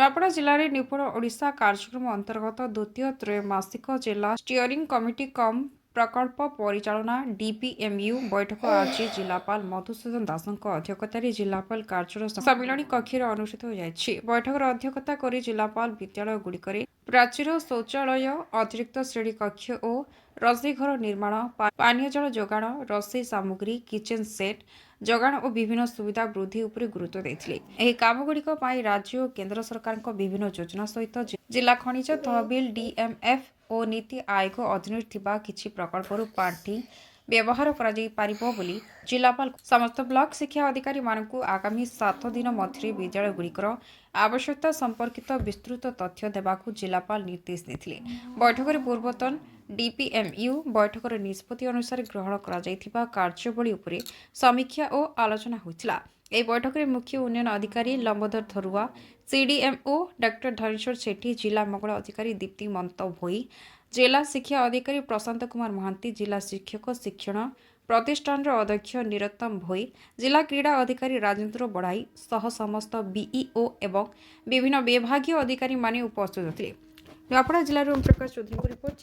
ନୂଆପଡ଼ା ଜିଲ୍ଲାରେ ନିପୁଣ ଓଡ଼ିଶା କାର୍ଯ୍ୟକ୍ରମ ଅନ୍ତର୍ଗତ ଦ୍ୱିତୀୟ ତ୍ରୈମାସିକ ଜିଲ୍ଲା ଷ୍ଟିଅରିଂ କମିଟି କମ୍ ପ୍ରକଳ୍ପ ପରିଚାଳନା ଡିପିଏମ୍ୟୁ ବୈଠକ ଆଜି ଜିଲ୍ଲାପାଳ ମଧୁସୂଦନ ଦାସଙ୍କ ଅଧ୍ୟକ୍ଷତାରେ ଜିଲ୍ଲାପାଳ କାର୍ଯ୍ୟାଳୟ ସମ୍ମିଳନୀ କକ୍ଷରେ ଅନୁଷ୍ଠିତ ହୋଇଯାଇଛି। ବୈଠକରେ ଅଧ୍ୟକ୍ଷତା କରି ଜିଲ୍ଲାପାଳ ବିଦ୍ୟାଳୟଗୁଡ଼ିକରେ ପ୍ରାଚୀର ଶୌଚାଳୟ, ଅତିରିକ୍ତ ଶ୍ରେଣୀ କକ୍ଷ ଓ ରୋଷେଇ ଘର ନିର୍ମାଣ, ପାନୀୟ ଜଳ ଯୋଗାଣ, ରୋଷେଇ ସାମଗ୍ରୀ, କିଚେନ୍ ସେଟ୍ ଯୋଗାଣ ଓ ବିଭିନ୍ନ ସୁବିଧା ବୃଦ୍ଧି ଉପରେ ଗୁରୁତ୍ୱ ଦେଇଥିଲେ। ଏହି କାମଗୁଡ଼ିକ ପାଇଁ ରାଜ୍ୟ ଓ କେନ୍ଦ୍ର ସରକାରଙ୍କ ବିଭିନ୍ନ ଯୋଜନା ସହିତ ଜିଲ୍ଲା ଖଣିଜ ତହବିଲ ଡିଏମ୍ଏଫ୍ ଓ ନୀତି ଆୟୋଗ ଅଧୀନରେ ଥିବା କିଛି ପ୍ରକଳ୍ପରୁ ପାଣ୍ଠି ବ୍ୟବହାର କରାଯାଇପାରିବ ବୋଲି ଜିଲ୍ଲାପାଳ ସମସ୍ତ ବ୍ଲକ ଶିକ୍ଷା ଅଧିକାରୀମାନଙ୍କୁ ଆଗାମୀ 7 ଦିନ ମଧ୍ୟରେ ବିଦ୍ୟାଳୟଗୁଡ଼ିକର ଆବଶ୍ୟକତା ସମ୍ପର୍କିତ ବିସ୍ତୃତ ତଥ୍ୟ ଦେବାକୁ ଜିଲ୍ଲାପାଳ ନିର୍ଦ୍ଦେଶ ଦେଇଥିଲେ। ବୈଠକରେ ପୂର୍ବତନ ଡିପିଏମ୍ୟୁ ବୈଠକର ନିଷ୍ପତ୍ତି ଅନୁସାରେ ଗ୍ରହଣ କରାଯାଇଥିବା କାର୍ଯ୍ୟାବଳୀ ଉପରେ ସମୀକ୍ଷା ଓ ଆଲୋଚନା ହୋଇଥିଲା। ଏହି ବୈଠକରେ ମୁଖ୍ୟ ଉନ୍ନୟନ ଅଧିକାରୀ ଲମ୍ବୋଦର ଧରୁଆ, ସିଡିଏମ୍ଓ ଡକ୍ଟର ଧନେଶ୍ୱର ସେଠୀ, ଜିଲ୍ଲା ମଙ୍ଗଳ ଅଧିକାରୀ ଦୀପ୍ତିମନ୍ତ ଭୋଇ, ଜିଲ୍ଲା ଶିକ୍ଷା ଅଧିକାରୀ ପ୍ରଶାନ୍ତ କୁମାର ମହାନ୍ତି, ଜିଲ୍ଲା ଶିକ୍ଷକ ଶିକ୍ଷଣ ପ୍ରତିଷ୍ଠାନର ଅଧ୍ୟକ୍ଷ ନିରୋତ୍ତମ ଭୋଇ, ଜିଲ୍ଲା କ୍ରୀଡ଼ା ଅଧିକାରୀ ରାଜେନ୍ଦ୍ର ବଢ଼ାଇ ସହ ସମସ୍ତ ବିଇଓ ଏବଂ ବିଭିନ୍ନ ବିଭାଗୀୟ ଅଧିକାରୀମାନେ ଉପସ୍ଥିତ ଥିଲେ। ନୂଆପଡ଼ା ଜିଲ୍ଲାରୁ ଓମପ୍ରକାଶ ଚୌଧୁରୀଙ୍କ ରିପୋର୍ଟ।